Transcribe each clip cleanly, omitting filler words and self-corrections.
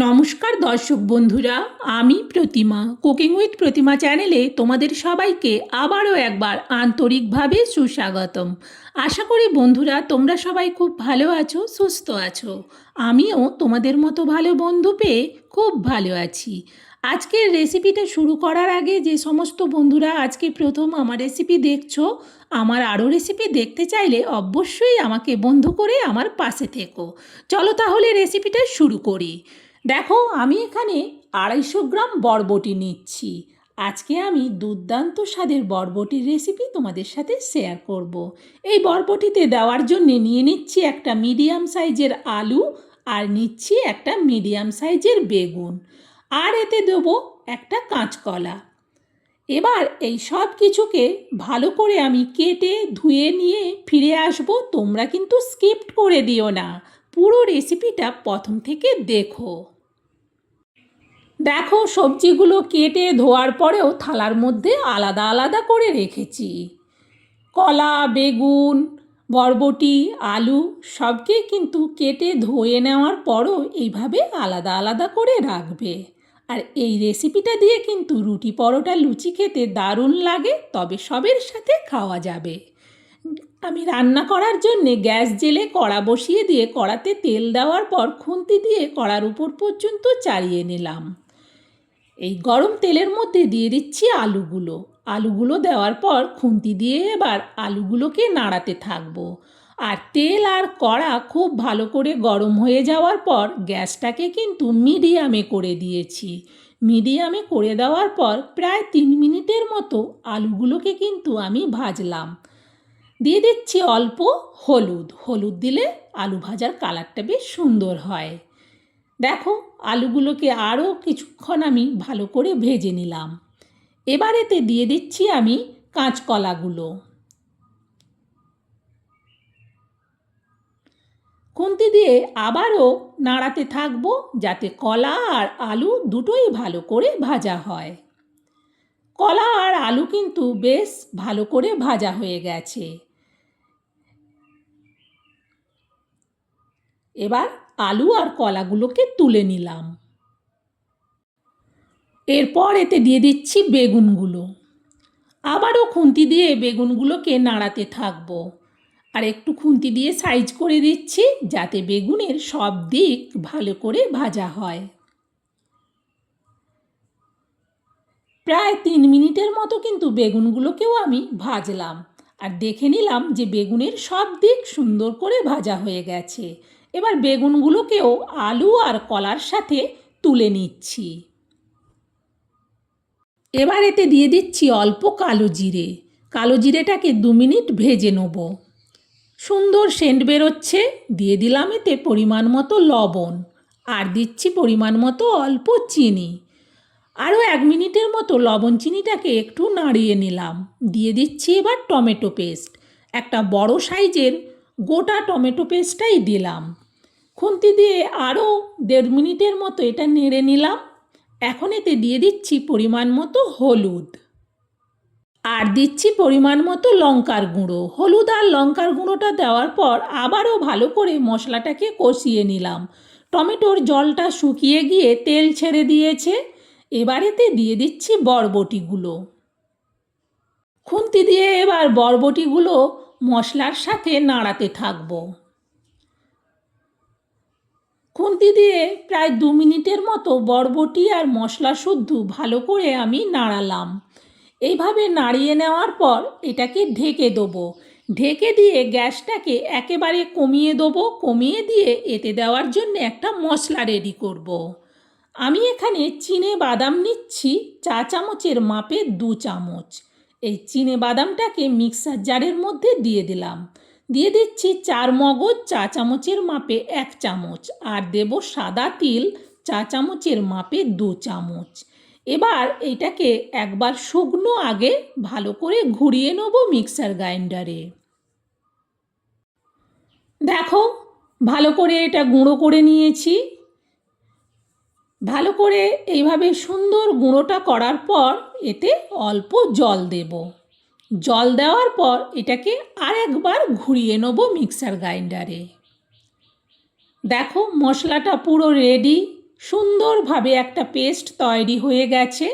নমস্কার দর্শক বন্ধুরা, আমি প্রতিমা কুকিং উইথ প্রতিমা চ্যানেলে তোমাদের সবাইকে আবারও একবার আন্তরিকভাবে সুস্বাগতম। আশা করি বন্ধুরা তোমরা সবাই খুব ভালো আছো, সুস্থ আছো। আমিও তোমাদের মতো ভালো বন্ধু পেয়ে খুব ভালো আছি। আজকের রেসিপিটা শুরু করার আগে যে সমস্ত বন্ধুরা আজকে প্রথম আমার রেসিপি দেখছো, আমার আরও রেসিপি দেখতে চাইলে অবশ্যই আমাকে বন্ধু করে আমার পাশে থেকো। চলো তাহলে রেসিপিটা শুরু করি। দেখো, আমি এখানে 250 গ্রাম বরবটি নিচ্ছি। আজকে আমি দুর্দান্ত স্বাদের বরবটির রেসিপি তোমাদের সাথে শেয়ার করব। এই বরবটিতে দেওয়ার জন্য নিয়ে নিচ্ছি একটা মিডিয়াম সাইজের আলু, আর নিচ্ছি একটা মিডিয়াম সাইজের বেগুন, আর এতে দেবো একটা কাঁচকলা। এবার এই সব কিছুকে ভালো করে আমি কেটে ধুয়ে নিয়ে ফিরে আসব। তোমরা কিন্তু স্কিপ করে দিও না, পুরো রেসিপিটা প্রথম থেকে দেখো। দেখো, সবজিগুলো কেটে ধোয়ার পরেও থালার মধ্যে আলাদা আলাদা করে রেখেছি। কলা, বেগুন, বরবটি, আলু সবকে কিন্তু কেটে ধুয়ে নেওয়ার পরও এইভাবে আলাদা আলাদা করে রাখবে। আর এই রেসিপিটা দিয়ে কিন্তু রুটি, পরোটা, লুচি খেতে দারুণ লাগে, তবে সবের সাথে খাওয়া যাবে। আমি রান্না করার জন্যে গ্যাস জেলে কড়া বসিয়ে দিয়ে কড়াতে তেল দেওয়ার পর খুন্তি দিয়ে কড়ার উপর পর্যন্ত চালিয়ে নিলাম। এই গরম তেলের মধ্যে দিয়ে দিচ্ছি আলুগুলো দেওয়ার পর খুন্তি দিয়ে এবার আলুগুলোকে নাড়াতে থাকবো। আর তেল আর কড়া খুব ভালো করে গরম হয়ে যাওয়ার পর গ্যাসটাকে কিন্তু মিডিয়ামে করে দিয়েছি। মিডিয়ামে করে দেওয়ার পর প্রায় 3 মিনিটের মতো আলুগুলোকে কিন্তু আমি ভাজলাম। দিয়ে দিচ্ছি অল্প হলুদ দিলে আলু ভাজার কালারটা বেশ সুন্দর হয়। দেখো, আলুগুলোকে আরও কিছুক্ষণ আমি ভালো করে ভেজে নিলাম। এবার এতে দিয়ে দিচ্ছি আমি কাঁচকলাগুলো। খুন্তি দিয়ে আবারও নাড়াতে থাকবো যাতে কলা আর আলু দুটোই ভালো করে ভাজা হয়। কলা আর আলু কিন্তু বেশ ভালো করে ভাজা হয়ে গেছে। এবার আলু আর কলাগুলোকে তুলে নিলাম। এরপর এতে দিয়ে দিচ্ছি বেগুনগুলো। আবারও খুন্তি দিয়ে বেগুনগুলোকে নাড়াতে থাকবো। আর একটু খুন্তি দিয়ে সাইজ করে দিচ্ছি যাতে বেগুনের সব দিক ভালো করে ভাজা হয়। প্রায় 3 মিনিটের মতো কিন্তু বেগুনগুলোকেও আমি ভাজলাম। আর দেখে নিলাম যে বেগুনের সব দিক সুন্দর করে ভাজা হয়ে গেছে। এবার বেগুনগুলোকেও আলু আর কলার সাথে তুলে নিচ্ছি। এবার এতে দিয়ে দিচ্ছি অল্প কালো জিরেটাকে 2 মিনিট ভেজে নেব। সুন্দর সেন্ট বেরোচ্ছে। দিয়ে দিলাম এতে পরিমাণ মতো লবণ, আর দিচ্ছি পরিমাণ মতো অল্প চিনি। আরও 1 মিনিটের মতো লবণ চিনিটাকে একটু নাড়িয়ে নিলাম। দিয়ে দিচ্ছি এবার টমেটো পেস্ট। একটা বড় সাইজের গোটা টমেটো পেস্টটাই দিলাম। খুন্তি দিয়ে আরও 1.5 মিনিটের মতো এটা নেড়ে নিলাম। এখন এতে দিয়ে দিচ্ছি পরিমাণ মতো হলুদ, আর দিচ্ছি পরিমাণ মতো লঙ্কার গুঁড়ো। হলুদ আর লঙ্কার গুঁড়োটা দেওয়ার পর আবারও ভালো করে মশলাটাকে কষিয়ে নিলাম। টমেটোর জলটা শুকিয়ে গিয়ে তেল ছেড়ে দিয়েছে। এবারেতে দিয়ে দিচ্ছি বরবটিগুলো। খুন্তি দিয়ে এবার বরবটিগুলো মশলার সাথে নাড়াতে থাকবো। খুন্তি দিয়ে প্রায় 2 মিনিটের মতো বরবটি আর মশলা শুদ্ধ ভালো করে আমি নাড়ালাম। এইভাবে নাড়িয়ে নেওয়ার পর এটাকে ঢেকে দেবো। ঢেকে দিয়ে গ্যাসটাকে একেবারে কমিয়ে দেবো। কমিয়ে দিয়ে এতে দেওয়ার জন্য একটা মশলা রেডি করব। আমি এখানে চিনে বাদাম নিচ্ছি 4 চামচের মাপে 2 চামচ। এই চিনে বাদামটাকে মিক্সার জারের মধ্যে দিয়ে দিলাম। দিয়ে দিচ্ছি 4 মগজ 4 চামচের মাপে 1 চামচ, আর দেব সাদা তিল 4 চামচের মাপে 2 চামচ। এবার এটাকে একবার শুকনো আগে ভালো করে ঘুরিয়ে নেব মিক্সার গ্রাইন্ডারে। দেখো, ভালো করে এটা গুঁড়ো করে নিয়েছি। ভালো করে এইভাবে সুন্দর গুঁড়োটা করার পর এতে অল্প জল দেব। জল দেওয়ার পর এটাকে আরেকবার ঘুরিয়ে নেব মিক্সার গ্রাইন্ডারে। দেখো, মশলাটা পুরো রেডি। সুন্দরভাবে একটা পেস্ট তৈরি হয়ে গেছে।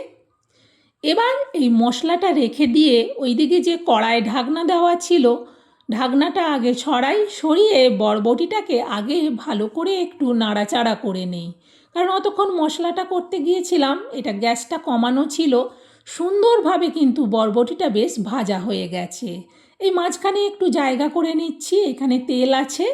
এবার এই মশলাটা রেখে দিয়ে ওইদিকে যে কড়ায় ঢাকনা দেওয়া ছিল, ঢাকনাটা আগে সরিয়ে বরবটিটাকে আগে ভালো করে একটু নাড়াচাড়া করে নেই, কারণ অতক্ষণ মশলাটা করতে গিয়েছিলাম, এটা গ্যাসটা কমানো ছিল। সুন্দরভাবে কিন্তু বরবটিটা বেশ ভাজা হয়ে গেছে। এই মাঝখানে একটু জায়গা করে নিচ্ছি, এখানে তেল আছে,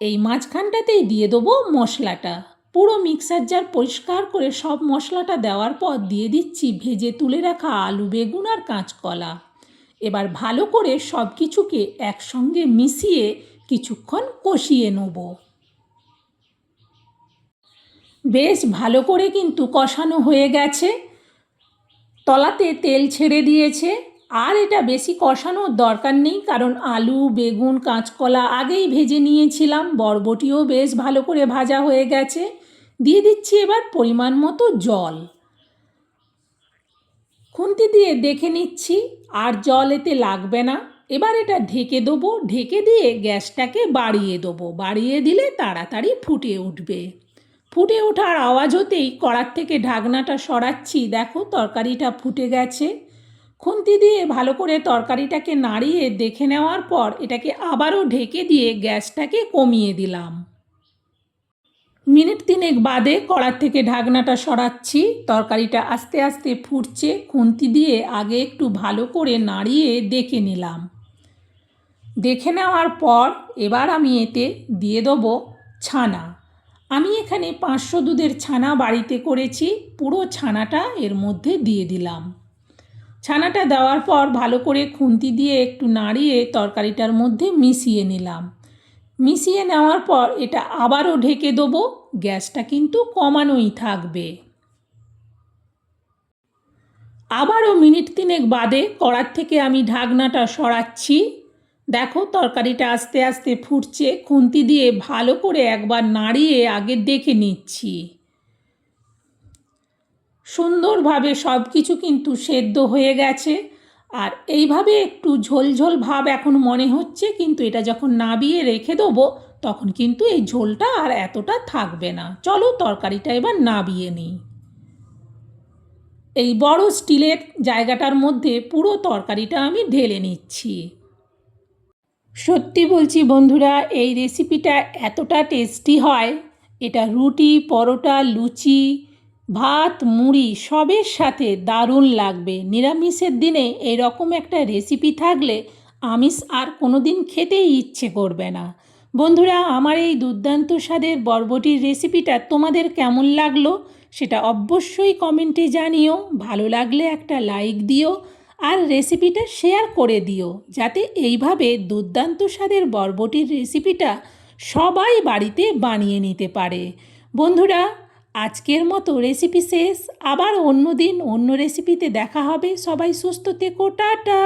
এই মাঝখানটাতেই দিয়ে দেবো মশলাটা। পুরো মিক্সার জার পরিষ্কার করে সব মশলাটা দেওয়ার পর দিয়ে দিচ্ছি ভেজে তুলে রাখা আলু, বেগুন আর কাঁচকলা। এবার ভালো করে সব কিছুকে একসঙ্গে মিশিয়ে কিছুক্ষণ কষিয়ে নেব। বেশ ভালো করে কিন্তু কষানো হয়ে গেছে, তলাতে তেল ছেড়ে দিয়েছে। আর এটা বেশি কষানোর দরকার নেই, কারণ আলু, বেগুন, কাঁচকলা আগেই ভেজে নিয়েছিলাম, বরবটিও বেশ ভালো করে ভাজা হয়ে গেছে। দিয়ে দিচ্ছি এবার পরিমাণ মতো জল। খুন্তি দিয়ে দেখে নিচ্ছি আর জল এতে লাগবে না। এবার এটা ঢেকে দেবো, ঢেকে দিয়ে গ্যাসটাকে বাড়িয়ে দেবো, বাড়িয়ে দিলে তাড়াতাড়ি ফুটে উঠবে। ফুটে ওঠার আওয়াজ হতেই কড়ার থেকে ঢাকনাটা সরাচ্ছি, দেখো তরকারিটা ফুটে গেছে। খুন্তি দিয়ে ভালো করে তরকারিটাকে নাড়িয়ে দেখে নেওয়ার পর এটাকে আবারও ঢেকে দিয়ে গ্যাসটাকে কমিয়ে দিলাম। মিনিট 3 বাদে কড়ার থেকে ঢাকনাটা সরাচ্ছি, তরকারিটা আস্তে আস্তে ফুটছে। খুন্তি দিয়ে আগে একটু ভালো করে নাড়িয়ে দেখে নিলাম। দেখে নেওয়ার পর এবার আমি এতে দিয়ে দেবো ছানা। আমি এখানে 500 দুধের ছানা বাড়িতে করেছি, পুরো ছানাটা এর মধ্যে দিয়ে দিলাম। ছানাটা দেওয়ার পর ভালো করে খুন্তি দিয়ে একটু নাড়িয়ে তরকারিটার মধ্যে মিশিয়ে নিলাম। মিশিয়ে নেওয়ার পর এটা আবারও ঢেকে দেবো, গ্যাসটা কিন্তু কমানোই থাকবে। আবারও মিনিট 3 বাদে কড়ার থেকে আমি ঢাকনাটা সরাচ্ছি, দেখো তরকারিটা আস্তে আস্তে ফুটছে। খুন্তি দিয়ে ভালো করে একবার নাড়িয়ে আগে দেখে নিচ্ছি। সুন্দরভাবে সব কিছু কিন্তু সেদ্ধ হয়ে গেছে। আর এইভাবে একটু ঝোল ভাব এখন মনে হচ্ছে, কিন্তু এটা যখন নাবিয়ে রেখে দেবো তখন কিন্তু এই ঝোলটা আর এতটা থাকবে না। চলো তরকারিটা এবার নাবিয়ে নিই। এই বড় স্টিলের জায়গাটার মধ্যে পুরো তরকারিটা আমি ঢেলে নিচ্ছি। সত্যি বলছি বন্ধুরা, এই রেসিপিটা এতটা টেস্টি হয়, এটা রুটি, পরোটা, লুচি, ভাত, মুড়ি সবের সাথে দারুণ লাগবে। নিরামিষের দিনে এরকম একটা রেসিপি থাকলে আমিষ আর কোনো দিন খেতেই ইচ্ছে করবে না। বন্ধুরা, আমার এই দুর্দান্ত স্বাদের বরবটির রেসিপিটা তোমাদের কেমন লাগলো সেটা অবশ্যই কমেন্টে জানিও। ভালো লাগলে একটা লাইক দিও আর রেসিপিটা শেয়ার করে দিও, যাতে এইভাবে দুর্দান্ত স্বাদের বরবটির রেসিপিটা সবাই বাড়িতে বানিয়ে নিতে পারে। বন্ধুরা, আজকের মতো রেসিপি শেষ, আবার অন্য দিন অন্য রেসিপিতে দেখা হবে। সবাই সুস্থ থেকো, টাটা।